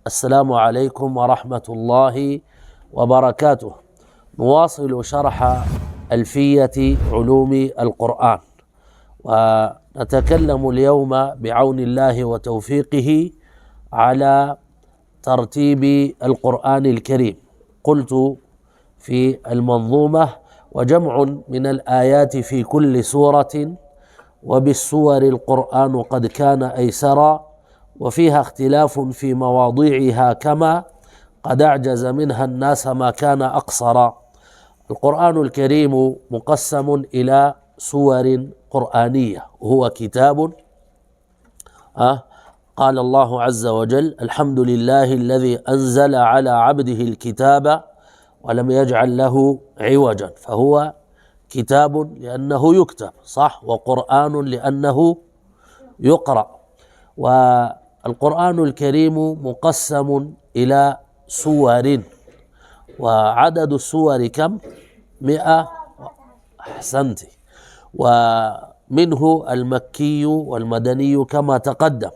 السلام عليكم ورحمة الله وبركاته. نواصل شرح ألفية علوم القرآن، ونتكلم اليوم بعون الله وتوفيقه على ترتيب القرآن الكريم. قلت في المنظومة: وجمع من الآيات في كل سورة وبالسور القرآن قد كان أيسرا، وفيها اختلاف في مواضيعها كما قد أعجز منها الناس ما كان أقصرا. القرآن الكريم مقسم إلى سور قرآنية، وهو كتاب قال الله عز وجل: الحمد لله الذي أنزل على عبده الكتاب ولم يجعل له عوجا. فهو كتاب لأنه يكتب، صح، وقرآن لأنه يقرأ. والقرآن الكريم مقسم إلى سور، وعدد السور كم؟ 100. أحسنت. ومنه المكي والمدني كما تقدم،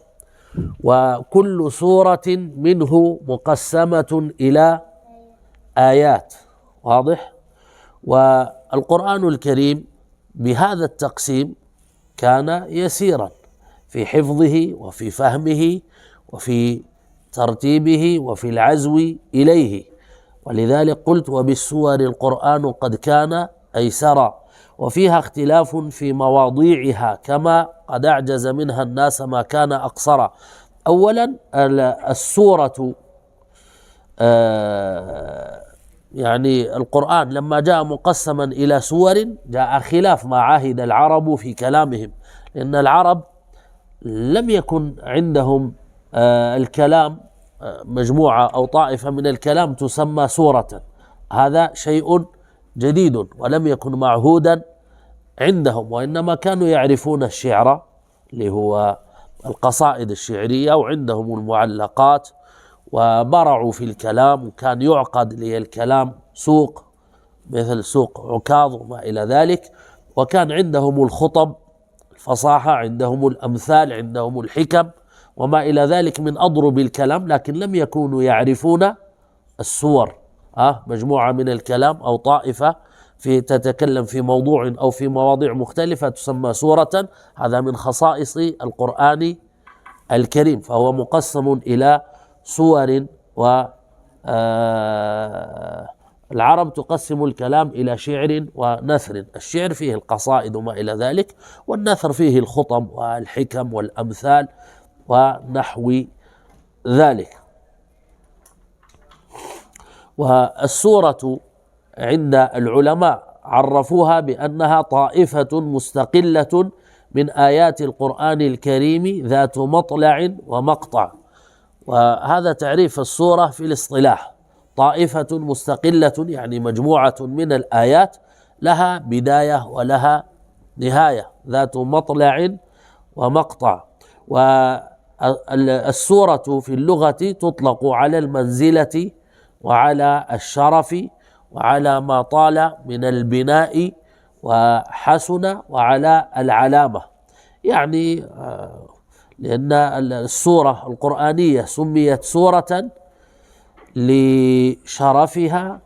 وكل سورة منه مقسمة إلى آيات. واضح؟ والقرآن الكريم بهذا التقسيم كان يسيرا في حفظه وفي فهمه وفي ترتيبه وفي العزو إليه، ولذلك قلت: وبالسور القرآن قد كان أيسرا، وفيها اختلاف في مواضيعها كما قد أعجز منها الناس ما كان أقصرا. أولا، السورة يعني القرآن لما جاء مقسما إلى سور جاء خلاف ما عاهد العرب في كلامهم، لأن العرب لم يكن عندهم الكلام مجموعة أو طائفة من الكلام تسمى سورة. هذا شيء جديد ولم يكن معهودا عندهم، وإنما كانوا يعرفون الشعر اللي هو القصائد الشعرية، وعندهم المعلقات، وبرعوا في الكلام، وكان يعقد للكلام سوق مثل سوق عكاظ وما إلى ذلك، وكان عندهم الخطب الفصاحة، عندهم الأمثال، عندهم الحكم وما إلى ذلك من أضرب الكلام، لكن لم يكونوا يعرفون السور، مجموعة من الكلام أو طائفة في تتكلم في موضوع أو في مواضيع مختلفة تسمى سورة. هذا من خصائص القرآن الكريم، فهو مقسم إلى سور. العرب تقسم الكلام إلى شعر ونثر. الشعر فيه القصائد وما إلى ذلك، والنثر فيه الخطب والحكم والأمثال ونحو ذلك. والسورة عند العلماء عرفوها بأنها طائفة مستقلة من آيات القرآن الكريم ذات مطلع ومقطع. وهذا تعريف السورة في الاصطلاح: طائفة مستقلة، يعني مجموعة من الآيات لها بداية ولها نهاية، ذات مطلع ومقطع. والسورة في اللغة تطلق على المنزلة وعلى الشرف وعلى ما طال من البناء وحسن وعلى العلامة، يعني لأن السورة القرآنية سميت سورة لشرفها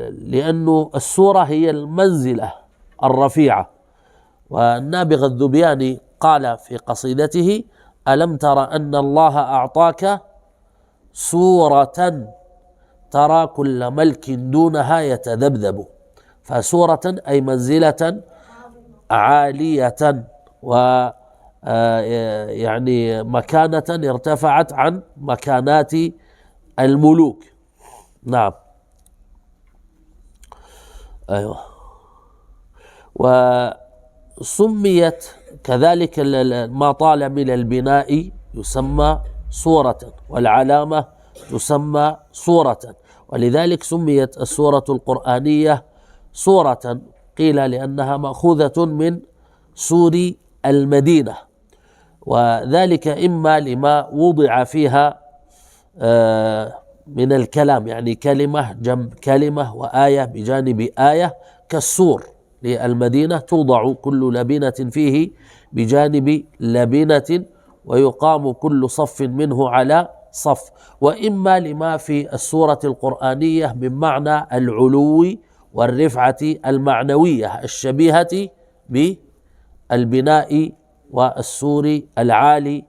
لأن السورة هي المنزلة الرفيعة. والنابغة الذبياني قال في قصيدته: ألم تر أن الله أعطاك سورة ترى كل ملك دونها يتذبذب. فسورة أي منزلة عالية، و يعني مكانة ارتفعت عن مكانات الملوك. نعم، أيوة. وسميت كذلك ما طال من البناء يسمى سورة، والعلامة تسمى سورة، ولذلك سميت السورة القرآنية سورة. قيل لأنها مأخوذة من سور المدينة، وذلك إما لما وضع فيها من الكلام، يعني كلمة جنب كلمة وآية بجانب آية، كالسور للمدينة توضع كل لبنة فيه بجانب لبنة ويقام كل صف منه على صف، وإما لما في السورة القرآنية من معنى العلو والرفعة المعنوية الشبيهة بالبناء والسور العالي،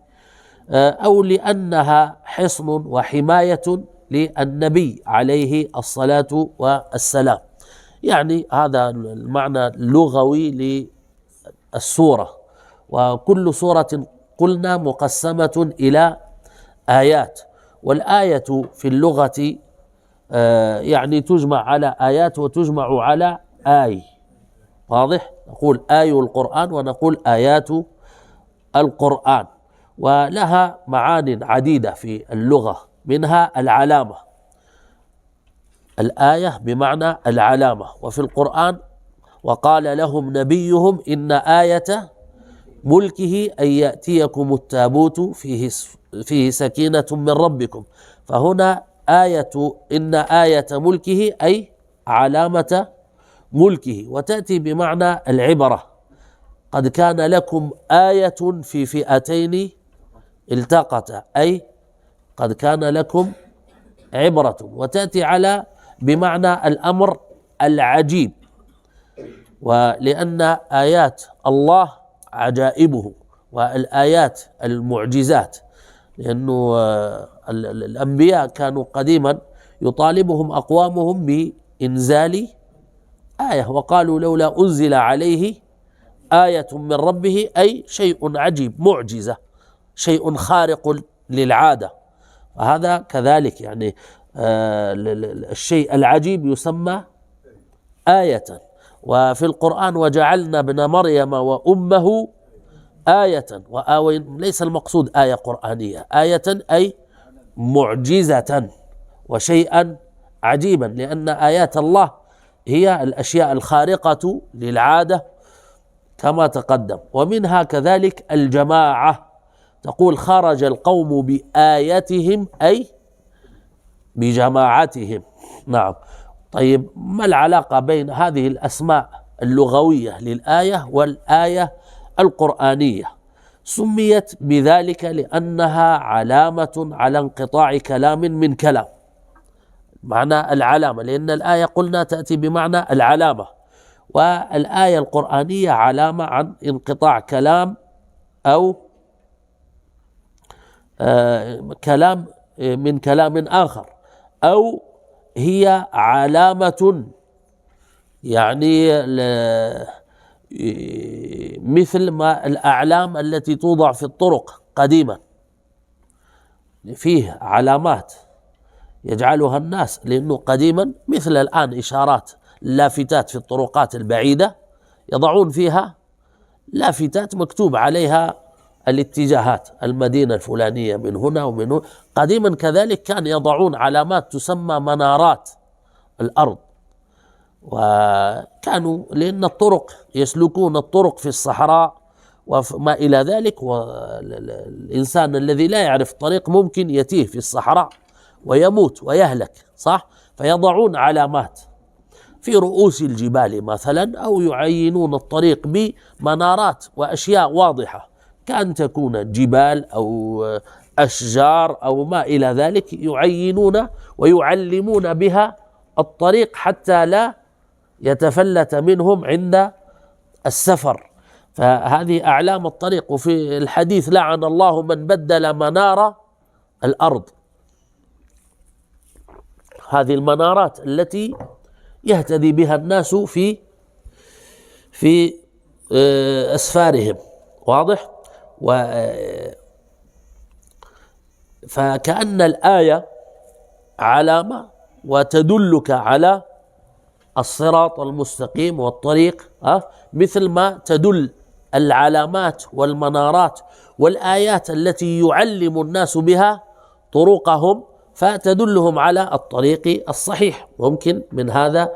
أو لأنها حصن وحماية للنبي عليه الصلاة والسلام. يعني هذا المعنى اللغوي للسورة. وكل سورة قلنا مقسمة إلى آيات، والآية في اللغة يعني تجمع على آيات وتجمع على آي. واضح؟ نقول آي القرآن ونقول آيات القرآن، ولها معان عديدة في اللغة، منها العلامة. الآية بمعنى العلامة، وفي القرآن وقال لهم نبيهم إن آية ملكه أن يأتيكم التابوت فيه سكينة من ربكم، فهنا آية إن آية ملكه أي علامة ملكه، وتأتي بمعنى العبرة. قد كان لكم آية في فئتين التقتا، أي قد كان لكم عبرة، وتأتي على بمعنى الأمر العجيب، ولأن آيات الله عجائبه والآيات المعجزات، لأنه الأنبياء كانوا قديما يطالبهم أقوامهم بإنزال آية، وقالوا لولا أنزل عليه آية من ربه، أي شيء عجيب، معجزة، شيء خارق للعادة. وهذا كذلك، يعني الشيء العجيب يسمى آية. وفي القرآن وجعلنا ابن مريم وأمه آية ليس المقصود آية قرآنية، آية أي معجزة وشيئا عجيبا، لأن آيات الله هي الأشياء الخارقة للعادة كما تقدم. ومنها كذلك الجماعة، تقول خرج القوم بآيتهم أي بجماعتهم. نعم. طيب، ما العلاقة بين هذه الأسماء اللغوية للآية والآية القرآنية؟ سميت بذلك لأنها علامة على انقطاع كلام من كلام، معنى العلامة، لأن الآية قلنا تأتي بمعنى العلامة، والآية القرآنية علامة عن انقطاع كلام أو كلام من كلام آخر، أو هي علامة يعني مثل ما الأعلام التي توضع في الطرق قديما، فيه علامات يجعلها الناس، لأنه قديما مثل الآن إشارات لافتات في الطرقات البعيدة يضعون فيها لافتات مكتوب عليها الاتجاهات، المدينة الفلانية من هنا ومن هنا. قديما كذلك كان يضعون علامات تسمى منارات الأرض، وكانوا لأن الطرق يسلكون الطرق في الصحراء وما إلى ذلك، والإنسان الذي لا يعرف الطريق ممكن يتيه في الصحراء ويموت ويهلك، صح؟ فيضعون علامات في رؤوس الجبال مثلا، أو يعينون الطريق بمنارات وأشياء واضحة، كأن تكون جبال أو أشجار أو ما إلى ذلك، يعينون ويعلمون بها الطريق حتى لا يتفلت منهم عند السفر. فهذه أعلام الطريق. وفي الحديث لعن الله من بدل منار الأرض، هذه المنارات التي يهتدي بها الناس في أسفارهم. واضح؟ فكأن الآية علامة وتدلك على الصراط المستقيم والطريق، مثل ما تدل العلامات والمنارات والآيات التي يعلم الناس بها طرقهم، فتدلهم على الطريق الصحيح، ممكن من هذا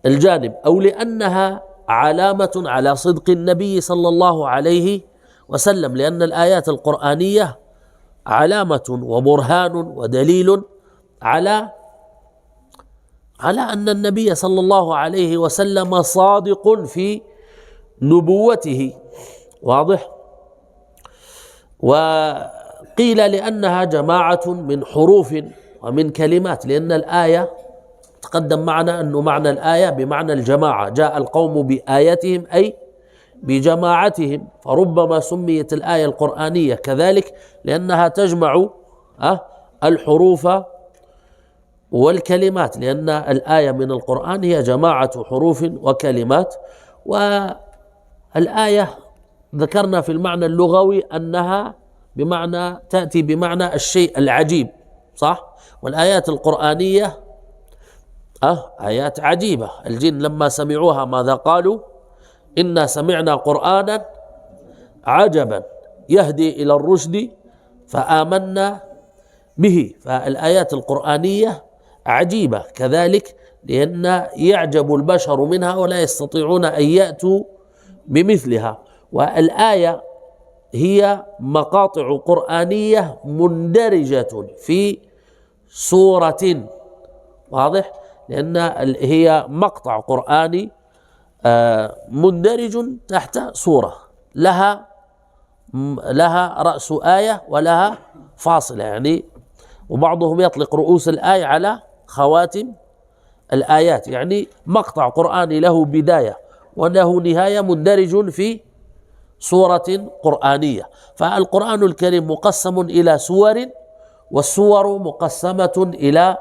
الجانب، أو لأنها علامة على صدق النبي صلى الله عليه وسلم، لأن الآيات القرآنية علامة وبرهان ودليل على أن النبي صلى الله عليه وسلم صادق في نبوته. واضح؟ وقيل لأنها جماعة من حروف ومن كلمات، لأن الآية تقدم معنا أنه معنى الآية بمعنى الجماعة، جاء القوم بآياتهم أي بجماعتهم، فربما سميت الآية القرآنية كذلك لأنها تجمع الحروف والكلمات، لأن الآية من القرآن هي جماعة حروف وكلمات. والآية ذكرنا في المعنى اللغوي أنها بمعنى تأتي بمعنى الشيء العجيب، صح؟ والآيات القرآنية آيات عجيبة. الجن لما سمعوها ماذا قالوا؟ إنا سمعنا قرآنا عجبا يهدي إلى الرشد فآمنا به. فالآيات القرآنية عجيبة كذلك، لأن يعجب البشر منها ولا يستطيعون أن يأتوا بمثلها. والآية هي مقاطع قرآنية مندرجة في سورة، واضح؟ لأن هي مقطع قرآني مندرج تحت سورة، لها رأس آية ولها فاصلة، يعني وبعضهم يطلق رؤوس الآية على خواتم الآيات، يعني مقطع قرآني له بداية وله نهاية مندرج في سورة قرآنية. فالقرآن الكريم مقسم إلى سور، والسور مقسمة إلى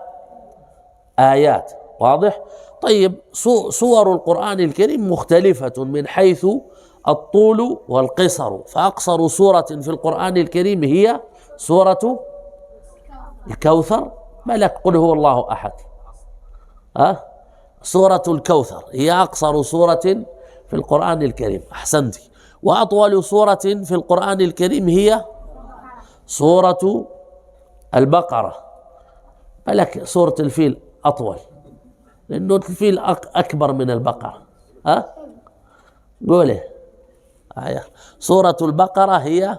آيات، واضح؟ طيب، سور القرآن الكريم مختلفة من حيث الطول والقصر، فأقصر سورة في القرآن الكريم هي سورة الكوثر. ملك قل هو الله أحد، سورة الكوثر هي أقصر سورة في القرآن الكريم، أحسنت. وأطول سورة في القرآن الكريم هي سورة البقرة. ملك سورة الفيل أطول، لأنه الفيل أكبر من البقرة. قوله سورة البقرة هي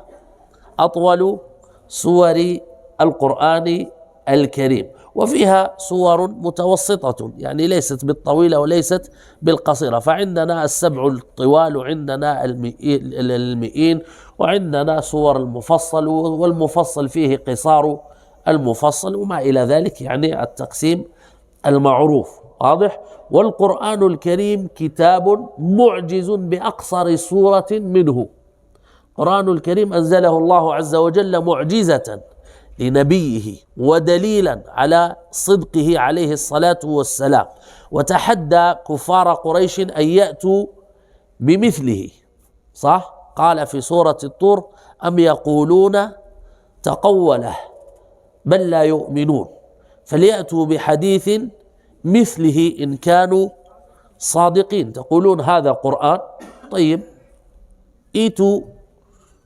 أطول سور القرآن الكريم، وفيها سور متوسطة، يعني ليست بالطويلة وليست بالقصيرة. فعندنا السبع الطوال، وعندنا المئين، وعندنا سور المفصل، والمفصل فيه قصار المفصل وما إلى ذلك، يعني التقسيم المعروف، واضح؟ والقرآن الكريم كتاب معجز بأقصر سورة منه. القرآن الكريم أنزله الله عز وجل معجزة لنبيه ودليلا على صدقه عليه الصلاة والسلام، وتحدى كفار قريش أن يأتوا بمثله، صح؟ قال في سورة الطور: أم يقولون تقوله بل لا يؤمنون فليأتوا بحديث مثله إن كانوا صادقين. تقولون هذا قرآن، طيب ائتوا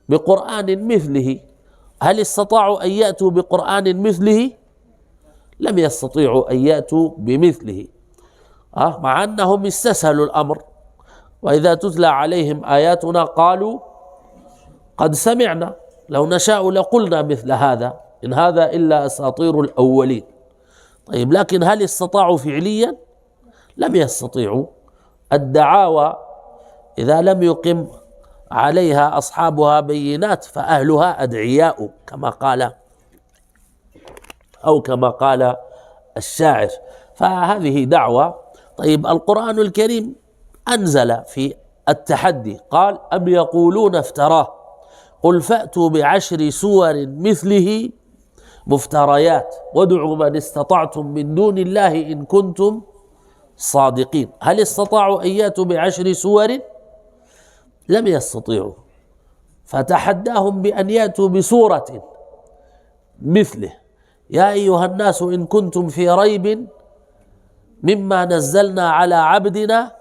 بقرآن مثله. هل استطاعوا أن يأتوا بقرآن مثله؟ لم يستطيعوا أن يأتوا بمثله، مع أنهم استسهلوا الأمر. وإذا تتلى عليهم آياتنا قالوا قد سمعنا لو نشاء لقلنا مثل هذا إن هذا إلا أساطير الأولين. طيب، لكن هل استطاعوا فعليا؟ لم يستطيعوا. الدعاوى إذا لم يقم عليها أصحابها بينات فأهلها أدعياء، كما قال الشاعر. فهذه دعوة. طيب، القرآن الكريم أنزل في التحدي، قال: أم يقولون افتراه قل فأتوا بعشر سور مثله مفتريات وادعوا من استطعتم من دون الله إن كنتم صادقين. هل استطاعوا أن يأتوا بعشر سور؟ لم يستطيعوا، فتحداهم بأن يأتوا بسورة مثله: يا أيها الناس إن كنتم في ريب مما نزلنا على عبدنا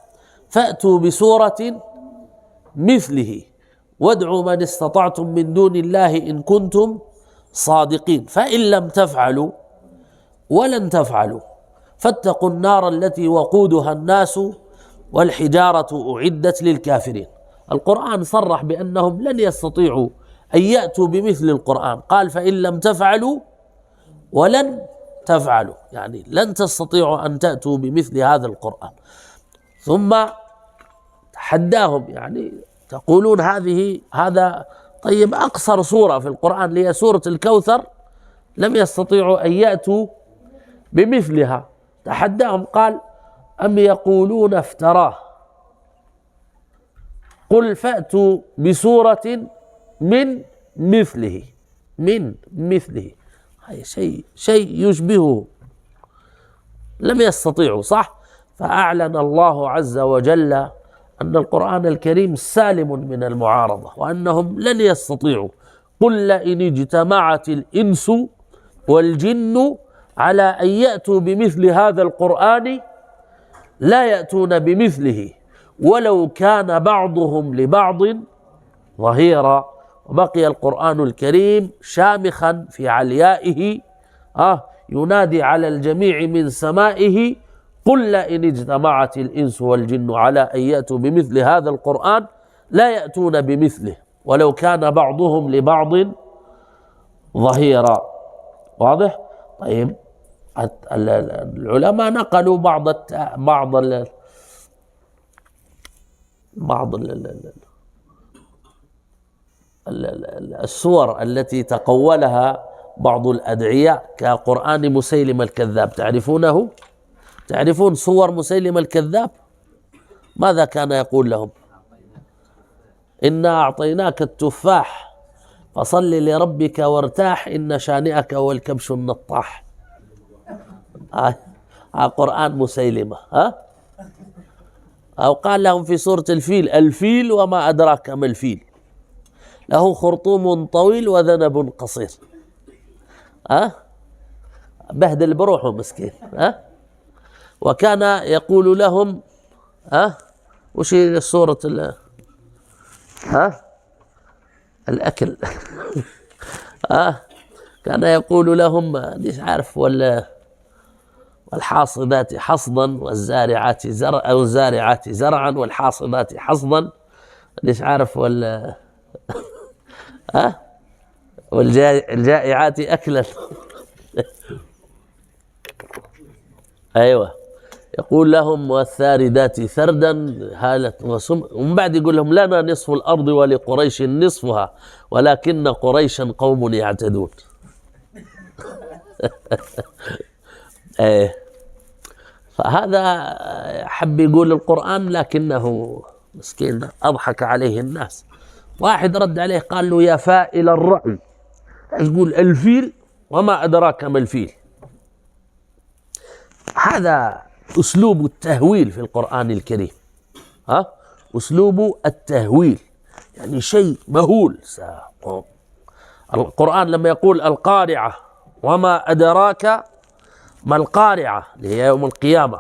فأتوا بسورة مثله وادعوا من استطعتم من دون الله إن كنتم صادقين. فإن لم تفعلوا ولن تفعلوا فاتقوا النار التي وقودها الناس والحجارة أعدت للكافرين. القرآن صرح بأنهم لن يستطيعوا أن يأتوا بمثل القرآن، قال: فإن لم تفعلوا ولن تفعلوا، يعني لن تستطيعوا أن تأتوا بمثل هذا القرآن. ثم تحداهم، يعني تقولون هذا طيب أقصر سورة في القرآن اللي هي سورة الكوثر لم يستطيعوا أن يأتوا بمثلها، تحداهم قال أم يقولون افتراه قل فأتوا بسورة من مثله، من مثله، هاي شيء يشبهه، لم يستطيعوا. صح؟ فأعلن الله عز وجل أن القرآن الكريم سالم من المعارضة وأنهم لن يستطيعوا. قل لئن اجتمعت الإنس والجن على أن يأتوا بمثل هذا القرآن لا يأتون بمثله ولو كان بعضهم لبعض ظهيرا. وبقي القرآن الكريم شامخا في عليائه ينادي على الجميع من سمائه قل لئن اجتمعت الإنس والجن على أن يأتوا بمثل هذا القرآن لا يأتون بمثله ولو كان بعضهم لبعض ظهيرا. واضح؟ طيب العلماء نقلوا بعض السور التي تقولها بعض الأدعياء كقرآن مسيلم الكذاب. تعرفونه؟ تعرفون صور مسيلم الكذاب؟ ماذا كان يقول لهم؟ إنا أعطيناك التفاح فصل لربك وارتاح إن شانئك هو الكبش النطاح. قرآن مسيلمة. أو قال لهم في سورة الفيل وما أدراك ما الفيل له خرطوم طويل وذنب قصير. بهدل بروحه مسكين. وكان يقول لهم وش هي سورة الأكل. كان يقول لهم مش عارف والحاصدات حصدا والزارعات زرعا والحاصدات حصدا مش عارف والجائعات أكلا. أيوة، يقول لهم والثاردات ثردا هالة ومن بعد يقول لهم لنا نصف الأرض ولقريش نصفها ولكن قريشا قوم يعتدون. فهذا حب يقول القرآن لكنه مسكين أضحك عليه الناس. واحد رد عليه قال له يا فائل الرأي يقول الفيل وما أدراك ما الفيل. هذا أسلوب التهويل في القرآن الكريم. أسلوب التهويل يعني شيء مهول. القرآن لما يقول القارعة وما أدراك ما القارعة اللي هي يوم القيامة،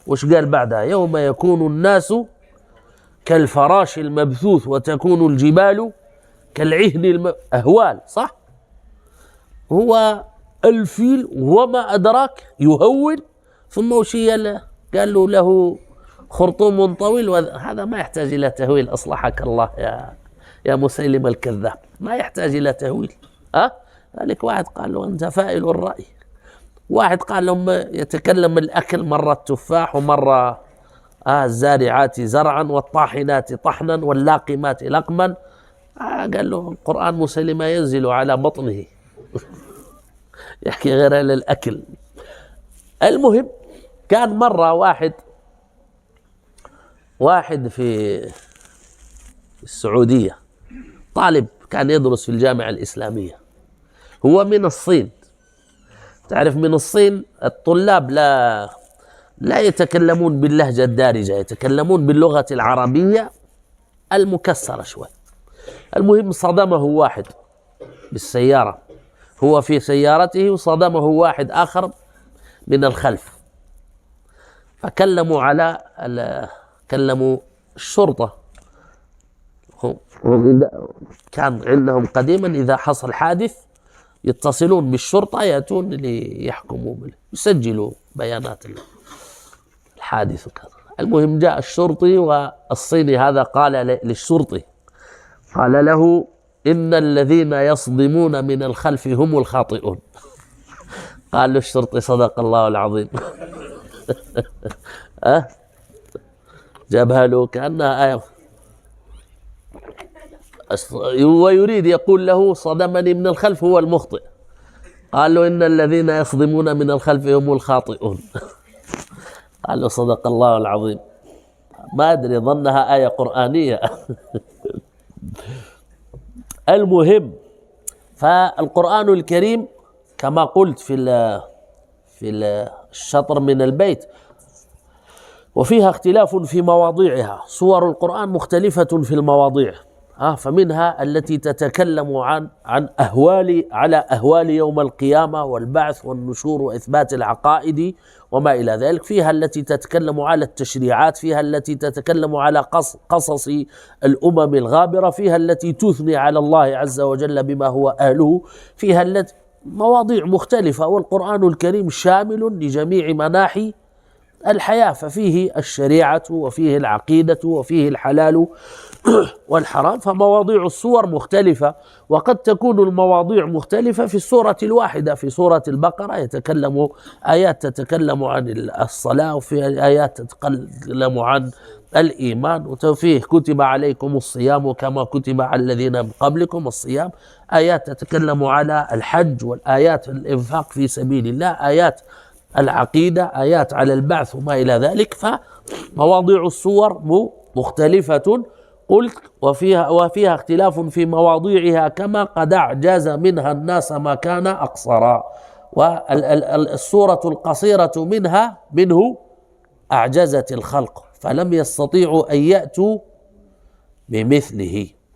وش قال بعدها؟ يوم يكون الناس كالفراش المبثوث وتكون الجبال كالعهن أهوال. صح؟ هو الفيل وما أدراك يهول، ثم وشي قال له خرطوم طويل هذا ما يحتاج إلى تهويل. أصلحك الله يا مسيلم الكذاب، ما يحتاج إلى تهويل. ذلك واحد قال له أنت فائل الرأي، واحد قال لهم يتكلم الأكل مرة التفاح ومرة الزارعات زرعا والطاحنات طحنا واللاقمات لقما. قال له القرآن مسيلمة ينزل على بطنه يحكي غير للأكل. المهم كان مرة واحد في السعودية طالب كان يدرس في الجامعة الإسلامية، هو من الصين. تعرف من الصين الطلاب لا يتكلمون باللهجة الدارجة، يتكلمون باللغة العربية المكسرة شوي. المهم صدمه واحد بالسيارة، هو في سيارته وصدمه واحد آخر من الخلف، كلموا الشرطة. كان عندهم قديما إذا حصل حادث يتصلون بالشرطة يأتون ليحكموا يسجلوا بيانات الحادث وكذا. المهم جاء الشرطي والصيني هذا قال للشرطي قال له إن الذين يصدمون من الخلف هم الخاطئون. قال له الشرطي صدق الله العظيم. جابها له كأنها آية. ويريد يقول له صدمني من الخلف هو المخطئ. قال له إن الذين يصدمون من الخلف هم الخاطئون. قال له صدق الله العظيم. ما أدري ظنها آية قرآنية. المهم، فالقرآن الكريم كما قلت في الشطر من البيت وفيها اختلاف في مواضيعها. صور القرآن مختلفة في المواضيع، فمنها التي تتكلم عن أهوال يوم القيامة والبعث والنشور وإثبات العقائد وما إلى ذلك. فيها التي تتكلم على التشريعات، فيها التي تتكلم على قصص الأمم الغابرة، فيها التي تثني على الله عز وجل بما هو أهله، فيها التي مواضيع مختلفة. والقرآن الكريم شامل لجميع مناحي الحياة، ففيه الشريعة وفيه العقيدة وفيه الحلال والحرام. فمواضيع السور مختلفة، وقد تكون المواضيع مختلفة في السورة الواحدة. في سورة البقرة آيات تتكلم عن الصلاة، وفي آيات تتكلم عن الإيمان، وفيه كتب عليكم الصيام كما كتب على الذين من قبلكم الصيام. آيات تتكلم على الحج، والآيات الإنفاق في سبيل الله، آيات العقيدة، آيات على البعث وما إلى ذلك. فمواضيع السور مختلفة قلت، وفيها اختلاف في مواضيعها، كما قد أعجز منها الناس ما كان أقصرا. والسورة القصيرة منه أعجزت الخلق، فلم يستطيعوا أن يأتوا بمثله.